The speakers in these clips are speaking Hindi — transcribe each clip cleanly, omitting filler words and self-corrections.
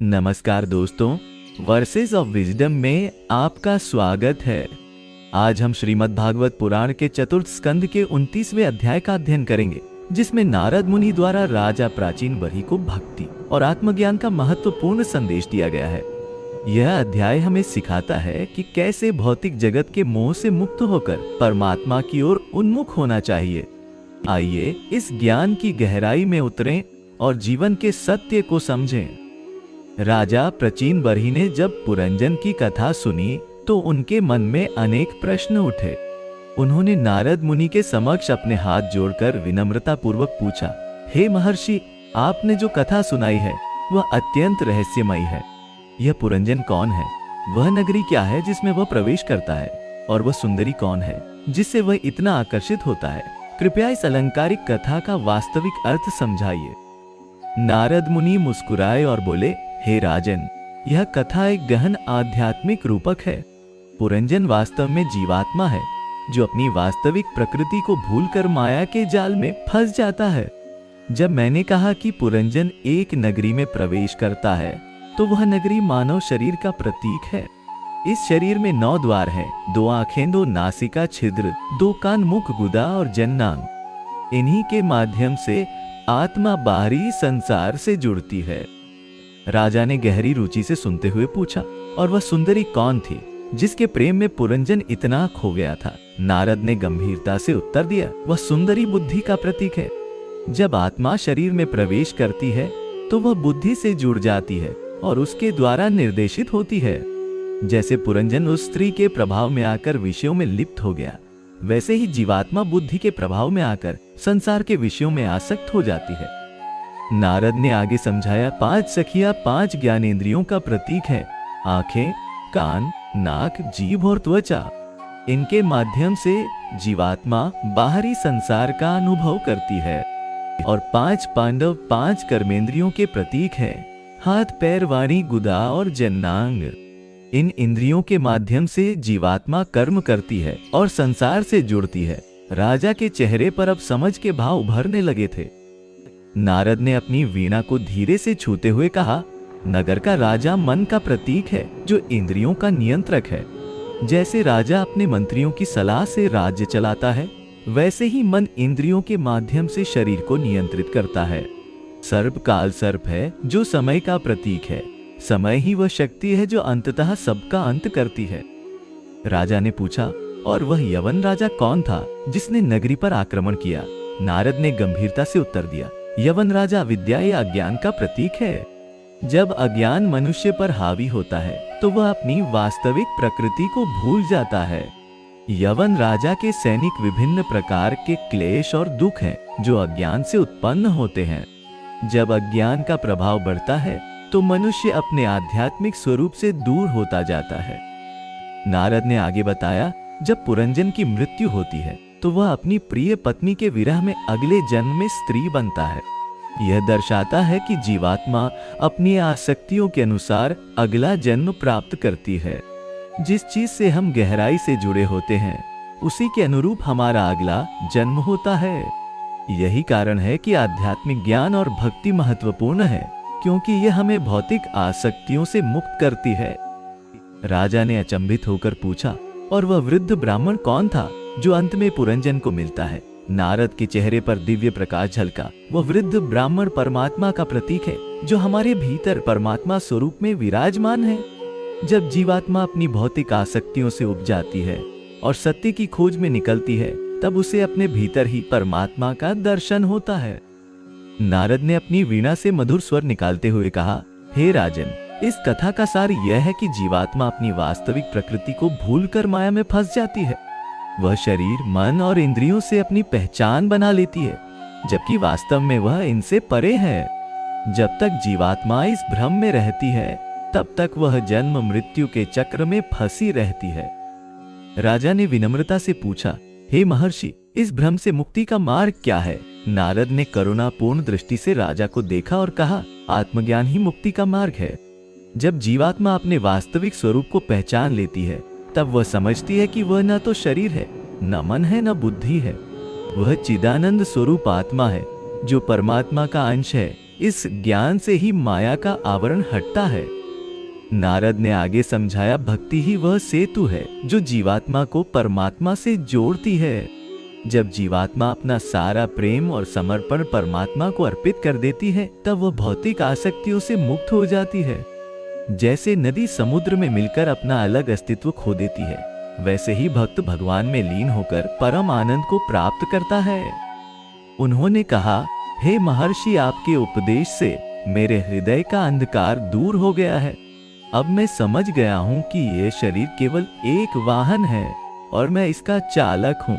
नमस्कार दोस्तों, वर्सेस ऑफ विजडम में आपका स्वागत है। आज हम श्रीमद् भागवत पुराण के चतुर्थ स्कंद के 29वें अध्याय का अध्ययन करेंगे, जिसमें नारद मुनि द्वारा राजा प्राचीन बरही को भक्ति और आत्मज्ञान का महत्वपूर्ण संदेश दिया गया है। यह अध्याय हमें सिखाता है कि कैसे भौतिक जगत के मोह से मुक्त होकर परमात्मा की ओर उन्मुख होना चाहिए। आइए इस ज्ञान की गहराई में उतरें और जीवन के सत्य को समझें। राजा प्राचीन बरही ने जब पुरंजन की कथा सुनी तो उनके मन में अनेक प्रश्न उठे। उन्होंने नारद मुनि के समक्ष अपने हाथ जोड़कर विनम्रता पूर्वक पूछा, हे महर्षि, आपने जो कथा सुनाई है वह अत्यंत रहस्यमयी है। यह पुरंजन कौन है? वह नगरी क्या है जिसमें वह प्रवेश करता है? और वह सुंदरी कौन है जिससे वह इतना आकर्षित होता है? कृपया इस अलंकारिक कथा का वास्तविक अर्थ समझाइए। नारद मुनि मुस्कुराए और बोले, हे राजन, यह कथा एक गहन आध्यात्मिक रूपक है। पुरंजन वास्तव में जीवात्मा है जो अपनी वास्तविक प्रकृति को भूलकर माया के जाल में फंस जाता है। जब मैंने कहा कि पुरंजन एक नगरी में प्रवेश करता है तो वह नगरी मानव शरीर का प्रतीक है। इस शरीर में 9 द्वार हैं, 2 आंखें, 2 नासिका छिद्र, 2 कान, मुख, गुदा और जन्नांग। इन्हीं के माध्यम से आत्मा बाहरी संसार से जुड़ती है। राजा ने गहरी रुचि से सुनते हुए पूछा, और वह सुंदरी कौन थी जिसके प्रेम में पुरंजन इतना खो गया था? नारद ने गंभीरता से उत्तर दिया, वह सुंदरी बुद्धि का प्रतीक है। जब आत्मा शरीर में प्रवेश करती है तो वह बुद्धि से जुड़ जाती है और उसके द्वारा निर्देशित होती है। जैसे पुरंजन उस स्त्री के प्रभाव में आकर विषयों में लिप्त हो गया, वैसे ही जीवात्मा बुद्धि के प्रभाव में आकर संसार के विषयों में आसक्त हो जाती है। नारद ने आगे समझाया, 5 सखियां 5 ज्ञानेंद्रियों का प्रतीक है। आंखें, कान, नाक, जीभ और त्वचा। इनके माध्यम से जीवात्मा बाहरी संसार का अनुभव करती है। और 5 पांडव 5 कर्मेंद्रियों के प्रतीक हैं। हाथ, पैर, वाणी, गुदा और जन्नांग। इन इंद्रियों के माध्यम से जीवात्मा कर्म करती है और संसार से जुड़ती है। राजा के चेहरे पर अब समझ के भाव उभरने लगे थे। नारद ने अपनी वीणा को धीरे से छूते हुए कहा, नगर का राजा मन का प्रतीक है जो इंद्रियों का नियंत्रक है। जैसे राजा अपने मंत्रियों की सलाह से राज्य चलाता है, वैसे ही मन इंद्रियों के माध्यम से शरीर को नियंत्रित करता है। सर्प काल सर्प है जो समय का प्रतीक है। समय ही वह शक्ति है जो अंततः सबका अंत करती है। राजा ने पूछा, और वह यवन राजा कौन था जिसने नगरी पर आक्रमण किया? नारद ने गंभीरता से उत्तर दिया, यवन राजा विद्या या अज्ञान का प्रतीक है। जब अज्ञान मनुष्य पर हावी होता है तो वह अपनी वास्तविक प्रकृति को भूल जाता है। यवन राजा के सैनिक विभिन्न प्रकार के क्लेश और दुख हैं जो अज्ञान से उत्पन्न होते हैं। जब अज्ञान का प्रभाव बढ़ता है तो मनुष्य अपने आध्यात्मिक स्वरूप से दूर होता जाता है। नारद ने आगे बताया, जब पुरंजन की मृत्यु होती है तो वह अपनी प्रिय पत्नी के विरह में अगले जन्म में स्त्री बनता है। यह दर्शाता है कि जीवात्मा अपनी आसक्तियों के अनुसार अगला जन्म प्राप्त करती है। जिस चीज से हम गहराई से जुड़े होते हैं उसी के अनुरूप हमारा अगला जन्म होता है। यही कारण है कि आध्यात्मिक ज्ञान और भक्ति महत्वपूर्ण है, क्योंकि यह हमें भौतिक आसक्तियों से मुक्त करती है। राजा ने अचंभित होकर पूछा, और वह वृद्ध ब्राह्मण कौन था जो अंत में पुरंजन को मिलता है? नारद के चेहरे पर दिव्य प्रकाश झलका। वह वृद्ध ब्राह्मण परमात्मा का प्रतीक है जो हमारे भीतर परमात्मा स्वरूप में विराजमान है। जब जीवात्मा अपनी भौतिक आसक्तियों से उब जाती है और सत्य की खोज में निकलती है, तब उसे अपने भीतर ही परमात्मा का दर्शन होता है। नारद ने अपनी वीणा से मधुर स्वर निकालते हुए कहा, हे राजन, इस कथा का सार यह है कि जीवात्मा अपनी वास्तविक प्रकृति को भूलकर माया में फंस जाती है। वह शरीर, मन और इंद्रियों से अपनी पहचान बना लेती है, जबकि वास्तव में वह इनसे परे है। जब तक जीवात्मा इस भ्रम में रहती है तब तक वह जन्म मृत्यु के चक्र में फंसी रहती है। राजा ने विनम्रता से पूछा, हे महर्षि, इस भ्रम से मुक्ति का मार्ग क्या है? नारद ने करुणापूर्ण दृष्टि से राजा को देखा और कहा, आत्मज्ञान ही मुक्ति का मार्ग है। जब जीवात्मा अपने वास्तविक स्वरूप को पहचान लेती है तब वह समझती है कि वह न तो शरीर है, न मन है, न बुद्धि है। वह चिदानंद स्वरूप आत्मा है जो परमात्मा का अंश है इस ज्ञान से ही माया का आवरण हटता है। नारद ने आगे समझाया, भक्ति ही वह सेतु है जो जीवात्मा को परमात्मा से जोड़ती है। जब जीवात्मा अपना सारा प्रेम और समर्पण परमात्मा को अर्पित कर देती है, तब वह भौतिक आसक्तियों से मुक्त हो जाती है। जैसे नदी समुद्र में मिलकर अपना अलग अस्तित्व खो देती है, वैसे ही भक्त भगवान में लीन होकर परम आनंद को प्राप्त करता है। उन्होंने कहा, हे महर्षि, आपके उपदेश से मेरे हृदय का अंधकार दूर हो गया है। अब मैं समझ गया हूँ कि यह शरीर केवल एक वाहन है और मैं इसका चालक हूँ।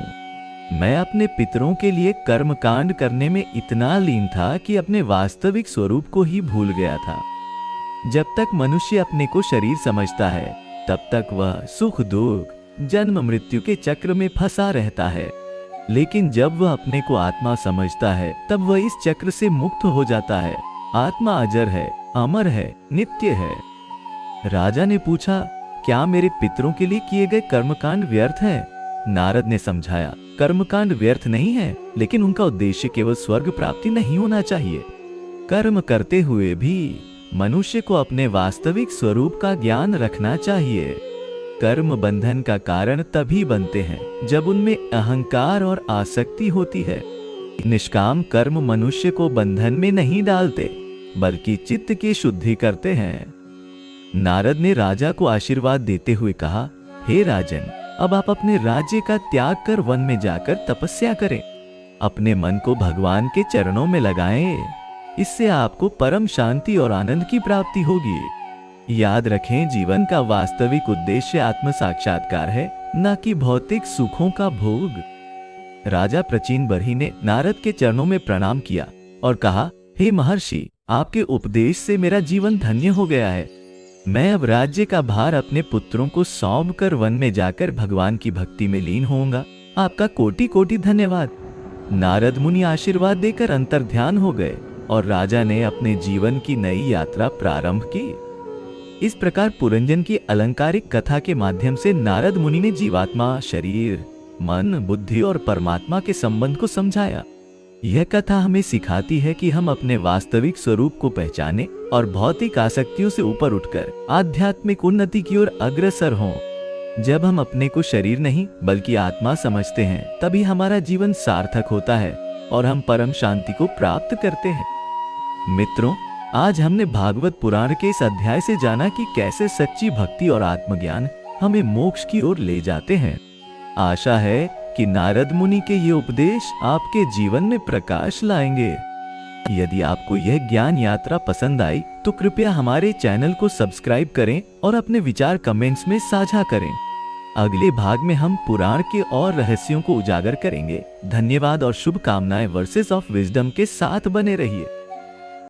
मैं अपने पितरों के लिए कर्म कांड करने में इतना लीन था कि अपने वास्तविक स्वरूप को ही भूल गया था। जब तक मनुष्य अपने को शरीर समझता है, तब तक वह सुख दुख जन्म मृत्यु के चक्र में फंसा रहता है। लेकिन जब वह अपने को आत्मा समझता है, तब वह इस चक्र से मुक्त हो जाता है। आत्मा अजर है, अमर है, नित्य है। राजा ने पूछा, क्या मेरे पितरों के लिए किए गए कर्मकांड व्यर्थ है? नारद ने समझाया, कर्मकांड व्यर्थ नहीं है, लेकिन उनका उद्देश्य केवल स्वर्ग प्राप्ति नहीं होना चाहिए। कर्म करते हुए भी मनुष्य को अपने वास्तविक स्वरूप का ज्ञान रखना चाहिए। कर्म बंधन का कारण तभी बनते हैं जब उनमें अहंकार और आसक्ति होती है। निष्काम कर्म मनुष्य को बंधन में नहीं डालते, बल्कि चित्त की शुद्धि करते हैं। नारद ने राजा को आशीर्वाद देते हुए कहा, हे राजन, अब आप अपने राज्य का त्याग कर वन में जाकर तपस्या करें। अपने मन को भगवान के चरणों में लगाएं। इससे आपको परम शांति और आनंद की प्राप्ति होगी। याद रखें, जीवन का वास्तविक उद्देश्य आत्म साक्षात्कार है, न कि भौतिक सुखों का भोग। राजा प्रचीन बरही ने नारद के चरणों में प्रणाम किया और कहा, हे महर्षि, आपके उपदेश से मेरा जीवन धन्य हो गया है। मैं अब राज्य का भार अपने पुत्रों को सौंप कर वन में जाकर भगवान की भक्ति में लीन होऊंगा। आपका कोटि कोटि धन्यवाद। नारद मुनि आशीर्वाद देकर अंतर्ध्यान हो गए और राजा ने अपने जीवन की नई यात्रा प्रारंभ की। इस प्रकार पुरंजन की अलंकारिक कथा के माध्यम से नारद मुनि ने जीवात्मा, शरीर, मन, बुद्धि और परमात्मा के संबंध को समझाया। यह कथा हमें सिखाती है कि हम अपने वास्तविक स्वरूप को पहचाने और भौतिक आसक्तियों से ऊपर उठकर आध्यात्मिक उन्नति की ओर अग्रसर हों। जब हम अपने को शरीर नहीं बल्कि आत्मा समझते हैं, तभी हमारा जीवन सार्थक होता है और हम परम शांति को प्राप्त करते हैं। मित्रों, आज हमने भागवत पुराण के इस अध्याय से जाना कि कैसे सच्ची भक्ति और आत्मज्ञान हमें मोक्ष की ओर ले जाते हैं। आशा है कि नारद मुनि के ये उपदेश आपके जीवन में प्रकाश लाएंगे। यदि आपको यह ज्ञान यात्रा पसंद आई तो कृपया हमारे चैनल को सब्सक्राइब करें और अपने विचार कमेंट्स में साझा करें। अगले भाग में हम पुराण के और रहस्यों को उजागर करेंगे। धन्यवाद और शुभकामनाएं वर्सेस ऑफ विजडम के साथ बने रहिए।